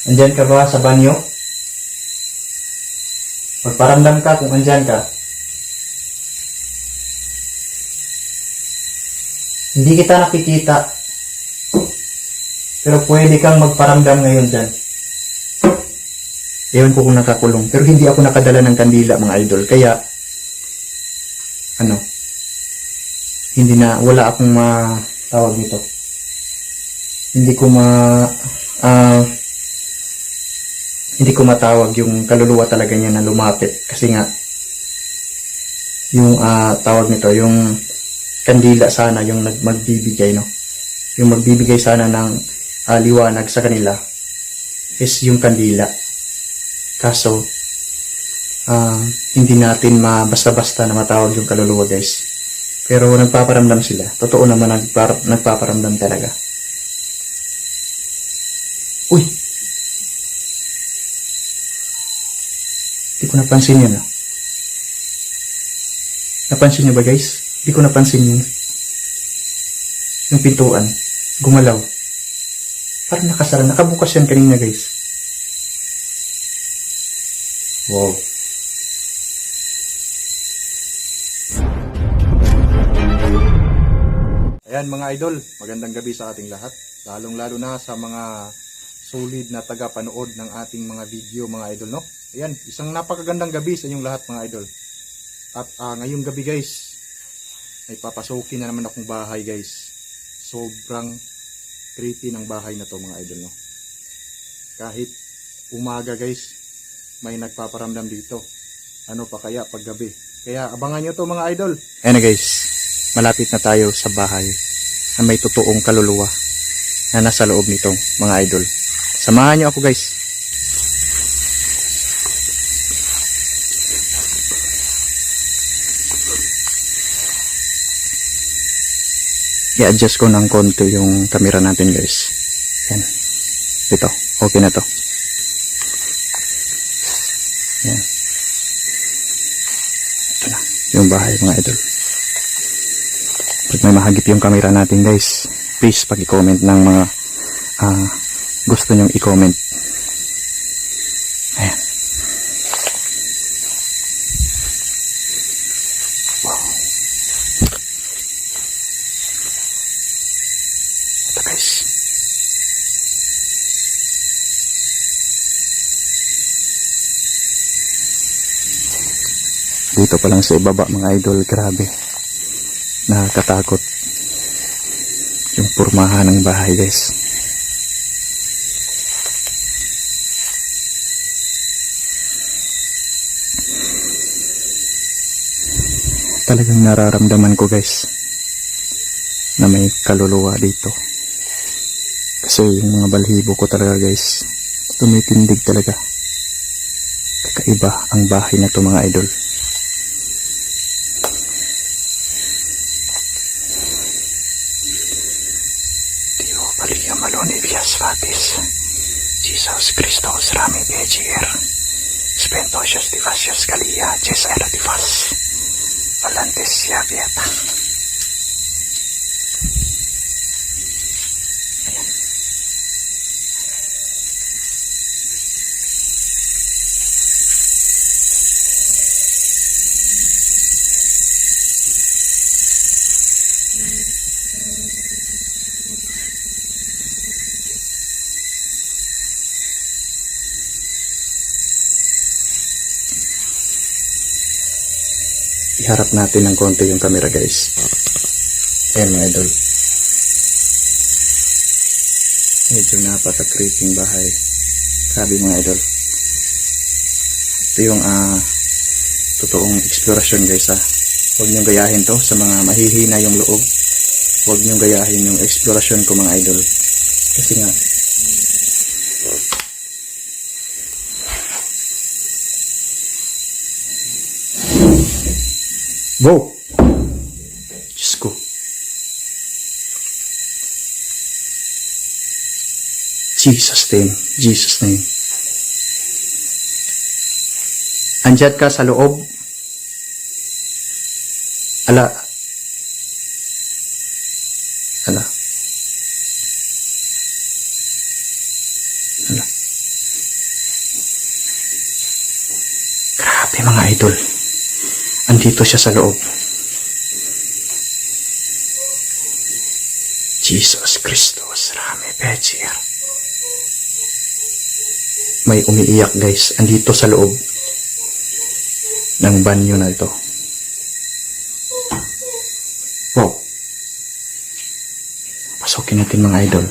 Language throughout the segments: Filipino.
Andyan ka ba sa banyo? Magparamdam ka kung andyan ka. Hindi kita nakikita. Pero pwede kang magparamdam ngayon dyan. Ewan ko kung nakakulong. Pero hindi ako nakadala ng kandila, mga idol. Kaya, hindi na, wala akong matawag nito. Hindi ko matawag yung kaluluwa talaga niya na lumapit. Kasi nga, yung tawag nito, yung kandila sana, yung magbibigay, no? Yung magbibigay sana ng liwanag sa kanila is yung kandila. Kaso, hindi natin basta-basta na matawag yung kaluluwa, guys. Pero nagpaparamdam sila. Totoo naman, nagpaparamdam talaga. Uy! Hindi ko napansin yun, Napansin niyo ba, guys? Hindi ko napansin yung pintuan. Gumalaw. Parang nakasara. Nakabukas yan kanina, guys. Wow. Ayan mga idol, magandang gabi sa ating lahat. Lalong-lalo na sa mga solid na taga-panood ng ating mga video, mga idol, no? Ayan, isang napakagandang gabi sa inyong lahat, mga idol. At ngayong gabi, guys, may papasukin na naman akong bahay, guys. Sobrang creepy ng bahay na to, mga idol, no? Kahit umaga, guys, may nagpaparamdam dito. Ano pa kaya pag gabi? Kaya abangan nyo to, mga idol. Ayan na, guys, malapit na tayo sa bahay na may totoong kaluluwa na nasa loob nito, mga idol. Samahan nyo ako, guys. I-adjust ko ng konti yung camera natin, guys. Yan. Ito. Okay na to. Yan. Ito na. Yung bahay, mga idol. Pag may mahagip yung camera natin, guys, please pag-i-comment ng mga gusto nyong i-comment. Ayan. Wow. Ito, guys. Dito pa lang sa ibaba, mga idol, grabe. Nakakatakot yung pormahan ng bahay, guys. Talagang nararamdaman ko, guys, na may kaluluwa dito. Kasi yung mga balhibo ko talaga, guys, tumitindig talaga. Kakaiba ang bahay na to, mga idol. Dio Maria Malone Vias Fatis Jesus Christos Rami Bejier Spentosios Divasios Galia Jes Era Divas Valantesia Vieta. Iharap natin ng konti yung camera, guys. Ayan, mga idol. Medyo napaka-creeping bahay. Grabe, mga idol. Ito yung totoong eksplorasyon, guys, Huwag niyong gayahin to sa mga mahihina yung loob. Huwag niyong gayahin yung eksplorasyon ko, mga idol. Kasi nga, go! Diyos ko. Jesus name. Jesus name. Andyan ka sa loob. Ala. Ala. Ala. mga idol. Andito siya sa loob. Jesus Christos, Rame Pecher. May umiiyak guys. Andito sa loob ng banyo na ito. Wow. Pasukin natin mga idol.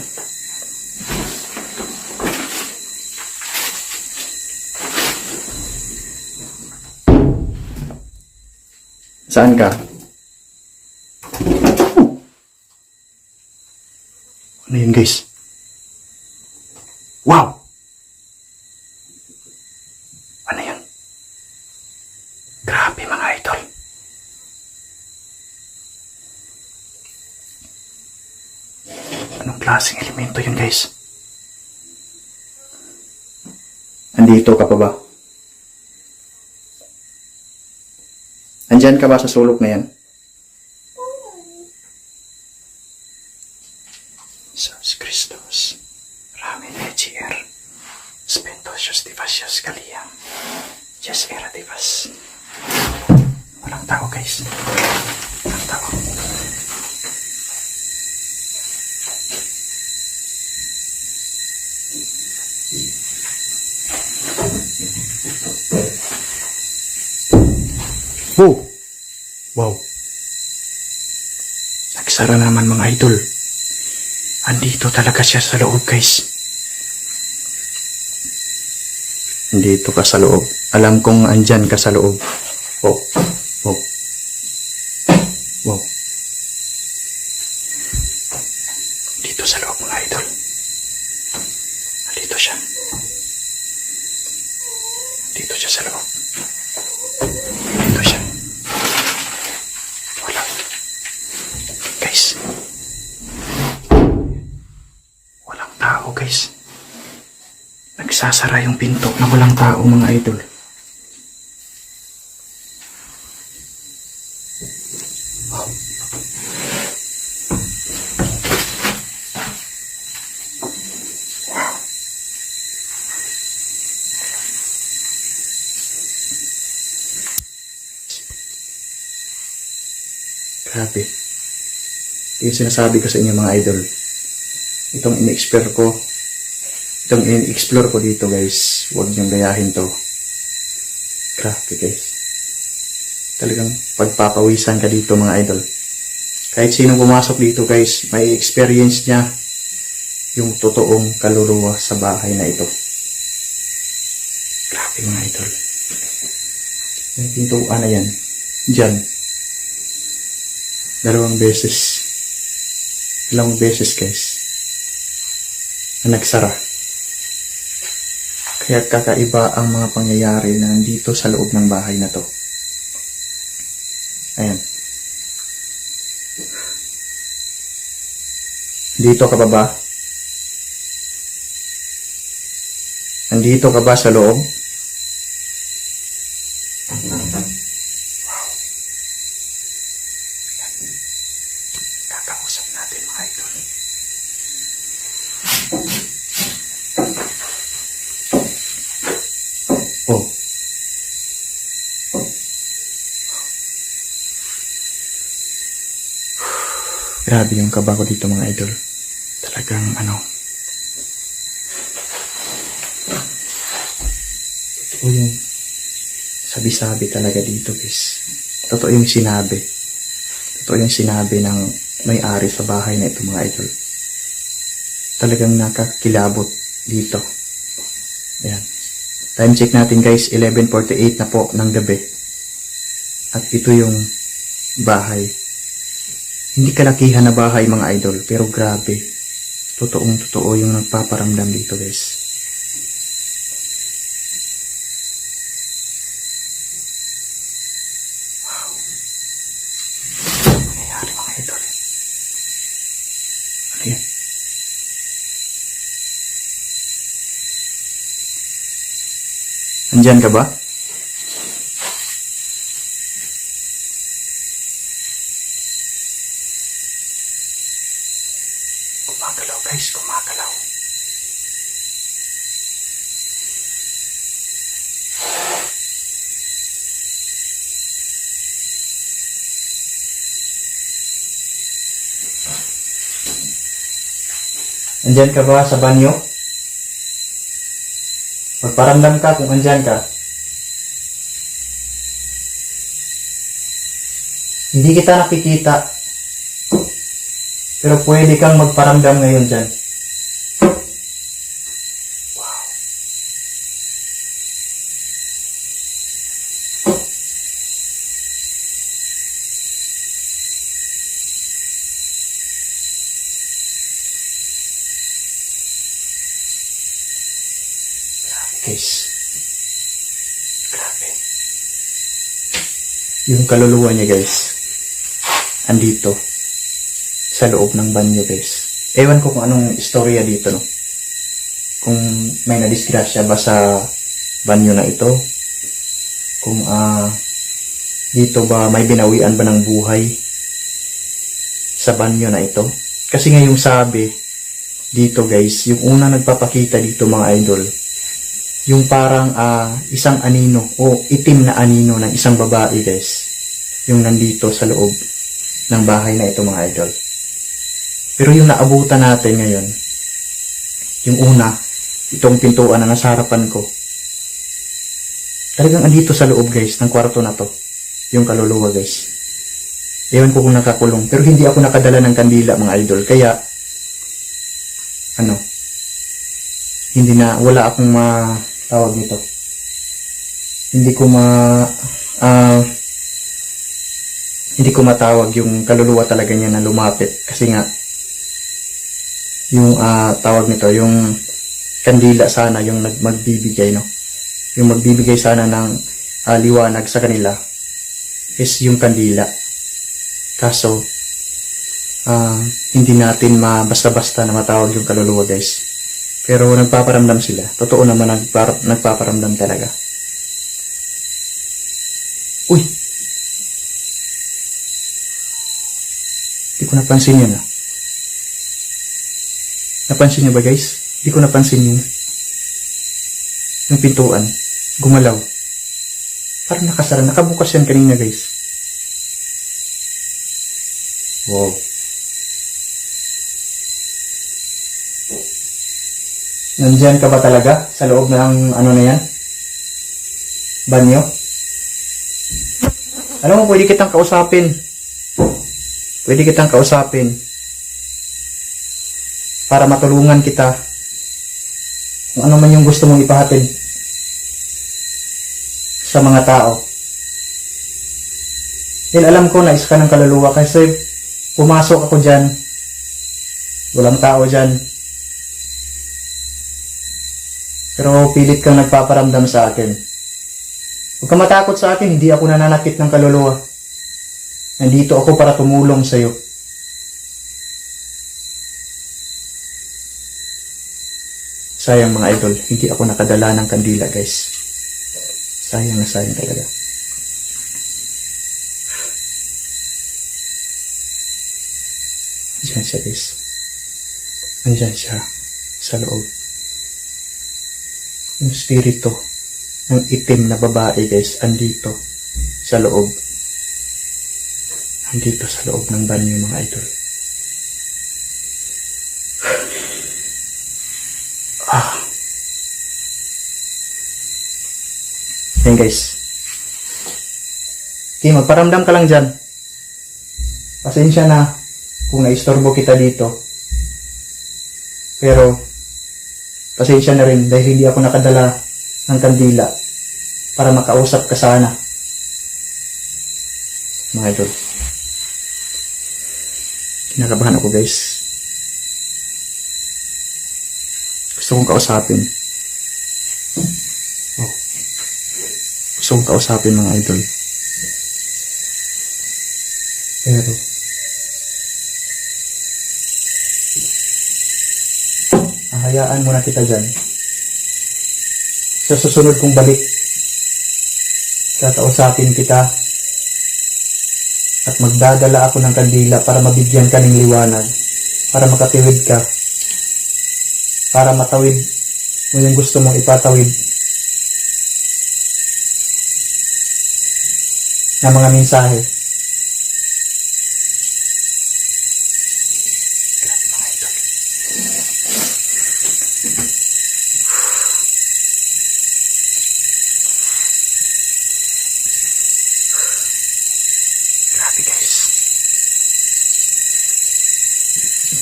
Saan ka? Ano yun guys? Wow! Ano yun? Grabe mga idol. Anong klaseng elemento yun guys? Andito ka pa ba? Andyan ka ba sa sulok na yan? Jesus Christos, Rame Legier, Spentosios Divasios Kaliam, Yes Era Divas. Walang tao guys. Walang tao. Oh! Wow! Nagsara naman mga idol. Andito talaga siya sa loob guys. Andito ka sa loob. Alam kong andyan ka sa loob. Oh! Wow! Wow! Dito sa loob mga idol. Andito siya. Andito siya sa loob. Andito siya. Wala. Guys. Walang tao guys. Nagsasara yung pinto na walang tao mga idol. Wow. Grabe. Yung sinasabi ko sa inyo mga idol. Itong in-explore ko dito guys. Huwag niyong gayahin to. Grabe guys. Talagang pagpapawisan ka dito mga idol. Kahit sinong pumasok dito guys, may experience niya yung totoong kaluluwa sa bahay na ito. Grabe mga idol. Yung pintuan na yan. Diyan. Dalawang beses guys na nagsara. Kaya kakaiba ang mga pangyayari na nandito sa loob ng bahay na to. Ayan. Dito ka ba ba? Nandito ka ba sa loob? Kakausap natin mga idol. Oh. Grabe yung kaba ko dito mga idol. Talagang totoo yung sabi-sabi talaga dito guys. Totoo yung sinabi. Totoo yung sinabi ng may-ari sa bahay na ito mga idol. Talagang nakakilabot dito. Ayan. Time check natin guys, 11:48 na po ng gabi. At ito yung bahay. Hindi kalakihan na bahay mga idol, pero grabe. Totoong totoo yung nagpaparamdam dito guys. Wow. Ano nangyayari mga idol? Ano yan? Andyan ka ba? Gumagalaw guys, gumagalaw. Andyan ka ba sa banyo? Magparamdam ka kung andyan ka. Hindi kita nakikita. Pero pwede kang magparamdam ngayon dyan. Guys, grabe. Yung kaluluwa niya guys, andito sa loob ng banyo guys. Ewan ko kung anong istorya dito, no? Kung may nadisgrasya ba sa banyo na ito, kung dito ba may binawian ba ng buhay sa banyo na ito. Kasi nga yung sabi dito guys, yung una nagpapakita dito mga idol, yung parang isang anino o itim na anino ng isang babae guys, yung nandito sa loob ng bahay na ito mga idol. Pero yung naabutan natin ngayon, yung una, itong pintuan na nasa harapan ko, talagang andito sa loob guys ng kwarto na to, yung kaluluwa guys. Ewan ko kung nakakulong, pero hindi ako nakadala ng kandila mga idol, kaya hindi na, wala akong tawag nito. Hindi ko matawag yung kaluluwa talaga niya na lumapit kasi nga yung tawag nito, yung kandila sana yung magbibigay, no? Yung magbibigay sana ng liwanag sa kanila is yung kandila. Kaso hindi natin basta-basta na matawag yung kaluluwa guys. Pero nagpaparamdam sila. Totoo naman nagpaparamdam talaga. Uy! Hindi ko napansin yun. Napansin niyo ba guys? Hindi ko napansin yung pintuan. Gumalaw. Parang nakasara. Nakabukas yan kanina guys. Wow. Nandyan ka ba talaga sa loob ng ano na yan? Banyo? Alam mo, pwede kitang kausapin. Pwede kitang kausapin. Para matulungan kita. Kung ano man yung gusto mong ipahatid sa mga tao. Dahil alam ko na isa ka ng kaluluwa kasi pumasok ako dyan. Walang tao dyan. Pero pilit kang nagpaparamdam sa akin. Huwag kang matakot sa akin, hindi ako nananakit ng kaluluwa. Nandito ako para tumulong sa iyo. Sayang mga idol, hindi ako nakadala ng kandila guys. Sayang na sayang talaga. Andiyan siya guys. Andiyan siya sa loob. Yung spirito ng itim na babae guys, andito sa loob. Andito sa loob ng banyo mga idol. Yan guys. Okay, magparamdam ka lang dyan. Pasensya na kung naistorbo kita dito. Pero pasensya na rin dahil hindi ako nakadala ng kandila para makausap ka sana. Mga idol. Kinakabahan ako guys. Gusto kong kausapin. Gusto kong kausapin mga idol. Pero hayaan muna kita dyan. Sa susunod kong balik, kakausapin kita at magdadala ako ng kandila para mabigyan ka ng liwanag, para makatiwid ka, para matawid mo yung gusto mong ipatawid na mga mensahe. Grabe mga idol.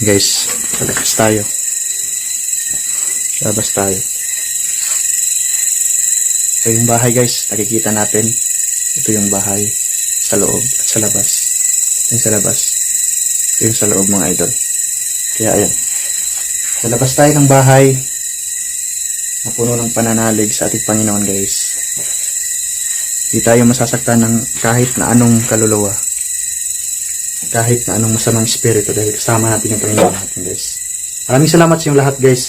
Guys, palabas tayo. Labas tayo. Ito yung bahay guys, nakikita natin. Ito yung bahay sa loob at sa labas. Yung sa labas. Ito yung sa loob mga idol. Kaya ayan. Sa labas tayo ng bahay na puno ng pananalig sa ating Panginoon guys. Hindi tayo masasaktan ng kahit na anong kaluluwa. Kahit na anong masamang espiritu dahil kasama natin yung Panginoon natin guys. Maraming salamat sa inyong lahat guys.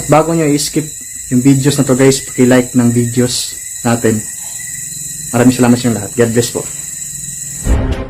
At bago nyo i-skip yung videos na to guys, paki-like ng videos natin. Maraming salamat sa inyong lahat. God bless po.